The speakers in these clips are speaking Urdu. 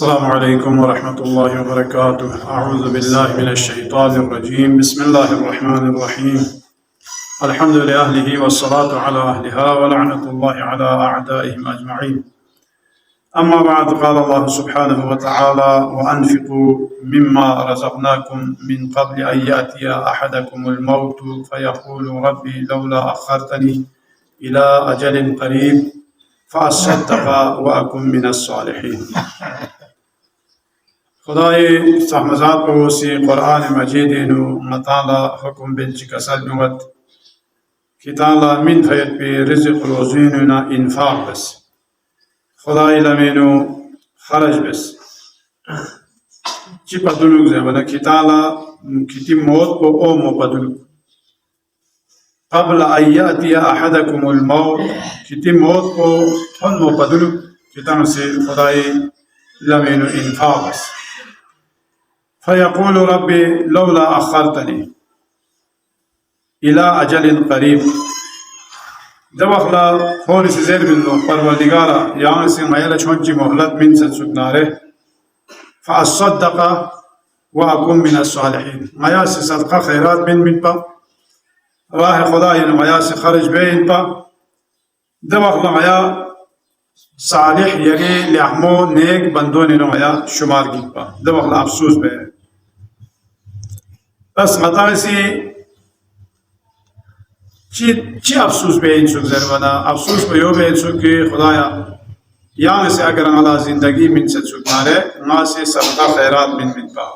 السلام عليكم ورحمة الله وبركاته. أعوذ بالله من الشيطان الرجيم. بسم الله الرحمن الرحيم. الحمد لأهله والصلاة على أهلها ولعنة الله على أعدائهم أجمعين. أما بعد، قال الله سبحانه وتعالى: وأنفقوا مما رزقناكم من قبل أن يأتي أحدكم الموت فيقول ربي لولا أخرتني إلى أجل قريب فأصدق وأكن من الصالحين. خدای سحمزاد بوسی قرآن مجید نو مطالع حکم بنچ کسل نوت کتالا من فیت بی رزق روزین نا انفاق بس خدای لمنو خرج بس چی پدلوک زمانه کتالا کتی موت کو او مو پدلوک قبل أن يأتي أحدكم الموت كتي موت کو تن مو پدلوک کتان سے خدای لمنو انفاق بس فيقول ربي لولا أخرتني إلى أجل قريب. دوخلا خول سيزير بالله پروردگارا يعني سي مايلا چونچي مهلت من سنسكناره فأصدق وأكون من الصالحين. مايا سي صدقه خيرات من با راه خداي مايا سي خرج بين با دوخلا مايا صالح يري لحمو نيك بندوني مايا شمار گيت با دوخلا افسوس به بس مطالع سی چی افسوس به این سوک زروانا افسوس به یو به این سوک که خدایا یعنی سے اگر اللہ زندگی من سے سوک مارے ما سے صدقہ خیرات من پا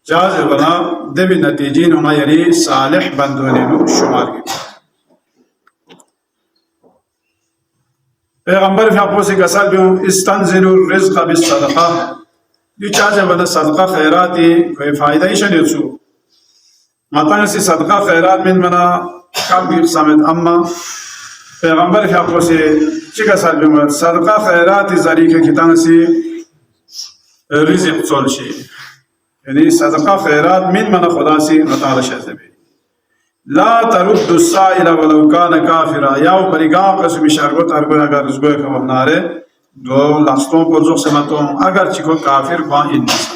جا زروانا دبی نتیجین اما یری صالح بندونے نو شمار کی پیغمبر فی اپو سے کسال بیوں استنزل الرزق بالصدقہ دی چا زروانا صدقہ خیراتی کوئی فائدہ ہی شنید سو مطلع سے صدقہ خیرات من منا کم بھی اقسامت اما پیغمبر کے حقوں سے چکا سال بیمار صدقہ خیرات ذریعہ کتان سے رزق صول شی یعنی صدقہ خیرات من منا خدا سے مطالع شہزہ بھی لا ترد السائل ولو کان کافرا یاو پریگاں قسم شرگو ترگو اگر رزگوئے کا وقنارے دو لستوں پر زخ سمتوں اگر چکو کافر بان انسان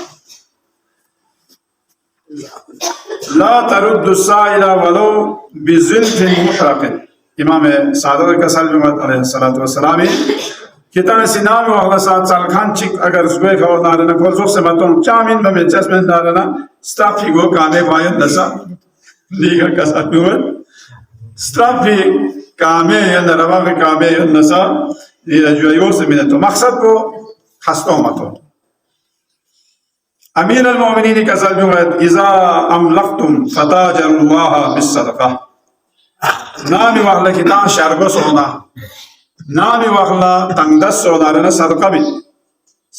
لا ترد السائل ولو بزلف محرق. امام سعادت کا سلم علیہ الصلوۃ والسلام کتان سینام و اغلسات سالخان چک اگر زبے کھو نارنا کول زو سے متون چامین میں جسمن نارنا استافی گو کامے وایت نسا لیگا کا ساتوت استافی کامے یا نروا کامے نسا یہ جو یوس من تو مقصد کو خستو متون امیر المؤمنین کا سلم اذا املقتم فتاجروا الله بالصدقه نامی واخلا کتان شرگو سونا نامی واخلا تنگدست سونا رنا صدقہ بھی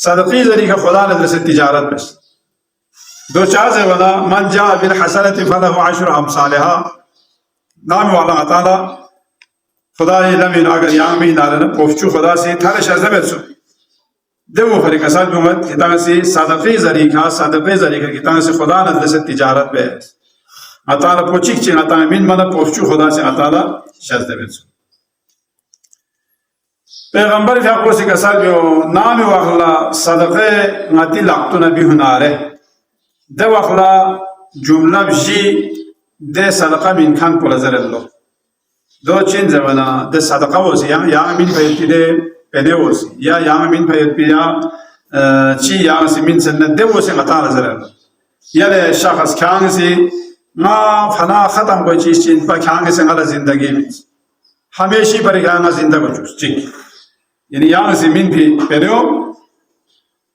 صدقی ذریعہ خدا ندرس تجارت بس دو چازے ودا من جاء بالحسنة فله عشر امثالها نامی واخلا تعالی خدا لمن اگر یامی نارنا پوفچو خدا سے تھارے شرزہ بیتسو دو خری کسال بیومت کتان سے صدقی ذریعہ کتان سے خدا ندرس تجارت بس اتالا پوچیک چین اتالا من منا پوچو خدا سے اتالا شزده بیتسو پیغمبر فیقو سے کسال بیو نامی واخلا صدقه ناتی لقتو نبی هناره ده واخلا جمله بجی ده صدقه من کن پولزر اللہ دو چین زمانا ده صدقه وزی یا امین پیتی ده پینه وزی یا امین پیت بیا چی یا اسی من سنه ده وزی اتالا زر اللہ یا ده شخص کانسی ما فنا ختم کوئی چیز چین پا کھانگے سے غلط زندگی میں ہمیشی پر کھانگا زندگی چوس چک یعنی یہاں سے من بھی پیرو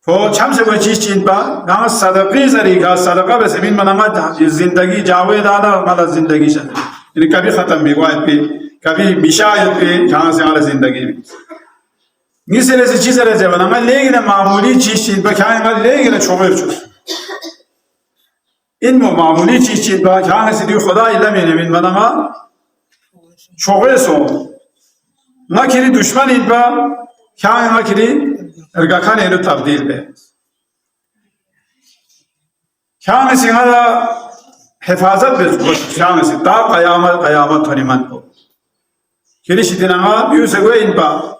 تو چھم سے کوئی چیز چین پا کھانگا صدقی ذریعہ صدقہ بس من منامت زندگی جاوے دادا غلط زندگی شد یعنی کبھی ختم بھی گوائد پہ کبھی بشایت پہ کھانگا سے غلط زندگی میں نیسے لیسے چیز رہتے بنا لیکن معمولی چیز چین پا کھانگا لیکن چھوڑ چوس این معمولی چیز با کهان سیدی خدای لمینه من منما چوغه سو نکری دشمن این با کهان نکری ارگاکان اینو تبدیل به کهان سیغا حفاظت بزرگ کهان سی تا قیامت تنیمن کو کلیشی دینما بیو سگوه این با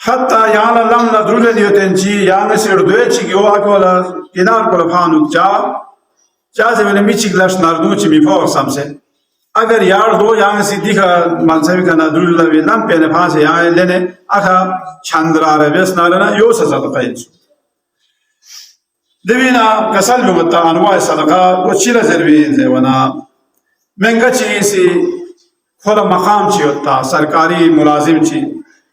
hatta yana lamna drule diyotenci yana sirdueci ki o akola kinar kola fanuk cha se mene michiglash narduci mi for samse agar yar do yana si dikha mansavi kana drulla ve lam pene phase yana lene aka chandra rebes nalana yo sadaka insu devina kasal lumata anwa sadaka o chira zerbi zewana menga chi si khola maqam chi hotta sarkari mulazim chi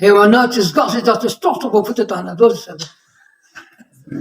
Hayvanat izgahsi dat is toch toch op het aan dat is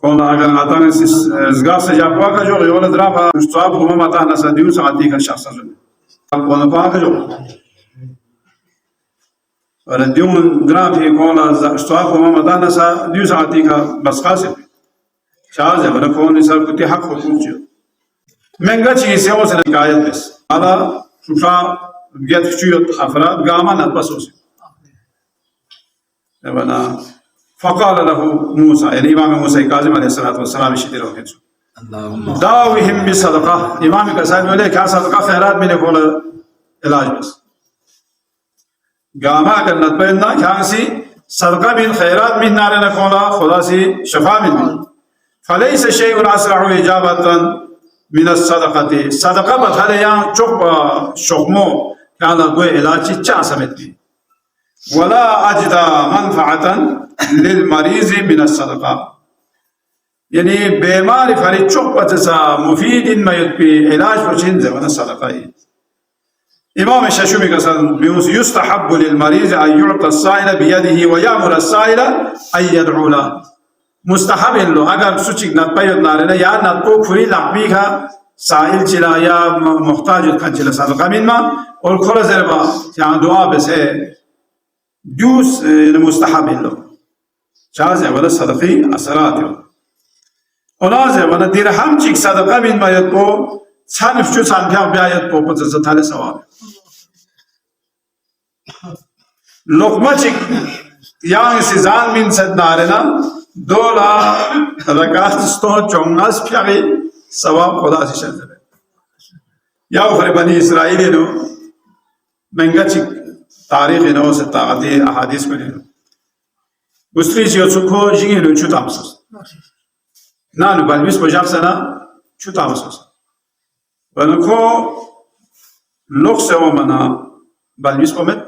كون أجل ناتان زغاس جابوا كجو يولا درابا مستواب هما ماتا نسا ديو ساعتي كشخص زون كون فا كجو ولن ديون درابي كون مستواب هما ماتا نسا ديو ساعتي كبسقاس شاز ولا كون يسال كتي حق حقوق جو منغا چي سيو سن كايت بس على شوفا بيت فيوت افراد غاما نبسوس لبنا فقال له موسى يعني إمام موسى كاظم عليه الصلاة والسلام يشتري وكذا داوهم بالصدقة إمام كسائل ولا كا صدقة خيرات من يقول علاج بس قاما كنا بيننا كانسي صدقة من خيرات من نار نقولا خلاصي شفاء من فليس شيء أسرع إجابة من الصدقة صدقة بثالث شوف شخمو كان قوي علاج تشاسمتني ولا أجد منفعة للمريض من الصدقة يعني بمار فريد شقة مفيد ما يتبي علاج وشين زمن الصدقة إمام الشاشومي قال يستحب للمريض أن يعطى السائل بيده ويأمر السائل أن يدعو له مستحب له أجر سوتشيك نتبيض نارنا يا نتبو فري لقبيها سائل چلا يا محتاج كان چلا صدقة من ما والكل زربا يعني دعاء بس دوس مستحب له شازه ولا صدقي أسرات ونازه ولا درهم چيك صدقة من ما يتبو صنف شو صنفيا بيا يتبو بتزتال سواب لقمة چيك يعني سيزان من سدنارنا دولا ركعت ستو چونغاس بياغي سواب خدا سے شازه يا أخرى بني إسرائيل نو منگا چيك تاريخ نو ستاغتي أحاديث كنينو Ustri ciocukko jingenu chutamsos. Nanu balbis bojaksana chutamsos. Balko lokse omana balbis pomet.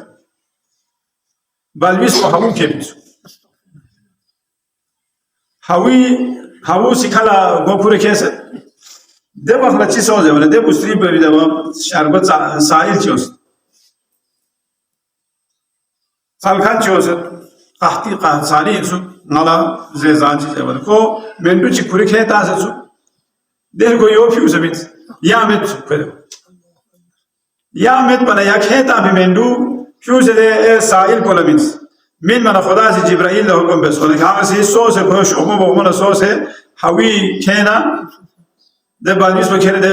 Balbis po hawu kepis. Hawu sikala gopure kese. Deba khla chisoze wala deb ustri be deba sharbat sahil chios. Salkhan chios. قحطي قحطاني سو نلا زيزان جبل كو مندو چكوري كيتا سو ده كو يو فيو سميت يامت كده يامت بنا يا كيتا بمندو فيو سده سائل كولميت من خدا سي جبرائيل له حكم بس ولا كان سي سوس كوش او مو سوس حوي كينا ده باليس وكينا ده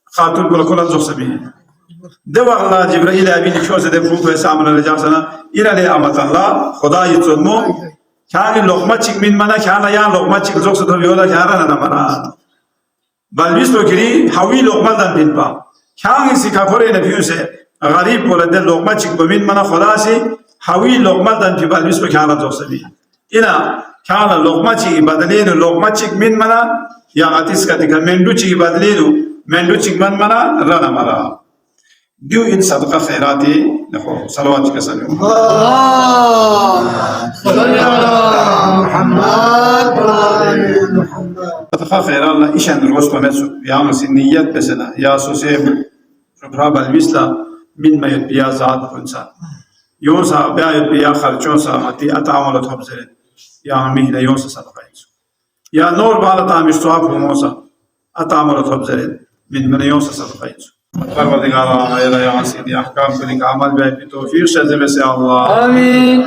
خاطر كل زوسبي ده والله جبرائيل ابي لشوز ده فوق سامنا رجعنا الى له امت الله خدا يتمو كان لقمه چيك من منا كان يا لقمه چيك زوس ده بيولا كان انا مرا بلبس وكري حوي لقمه دان بنبا كان سي كفر نبيوس غريب ولا ده لقمه چيك من منا خدا سي حوي لقمه دان في بلبس وكان زوس بي الى كان لقمه چيك بدلين لقمه چيك من منا يا اتيس كتك مندو چيك بدلين مندو چيك من منا رنا مرا ديو إن صدقة خيراتي نحو صلوات كسانيو صلى على محمد صدقة خيرات الله إيشان الروس بمسو يا مسنيات بسنا يا سوسيم شبرا بالمثلة من ما يتبيا زاد كنسا يونسا بيا يتبيا خرچونسا متي أتعامل تحبزرين يا مهلا يونسا صدقة ينسو يا نور بالتا مشتواب هموسا أتعامل تحبزرين من يونسا صدقة ينسو پروردگار آمایه یا سیدی احکام کنی که عمل به توفیق شده بسی الله آمین.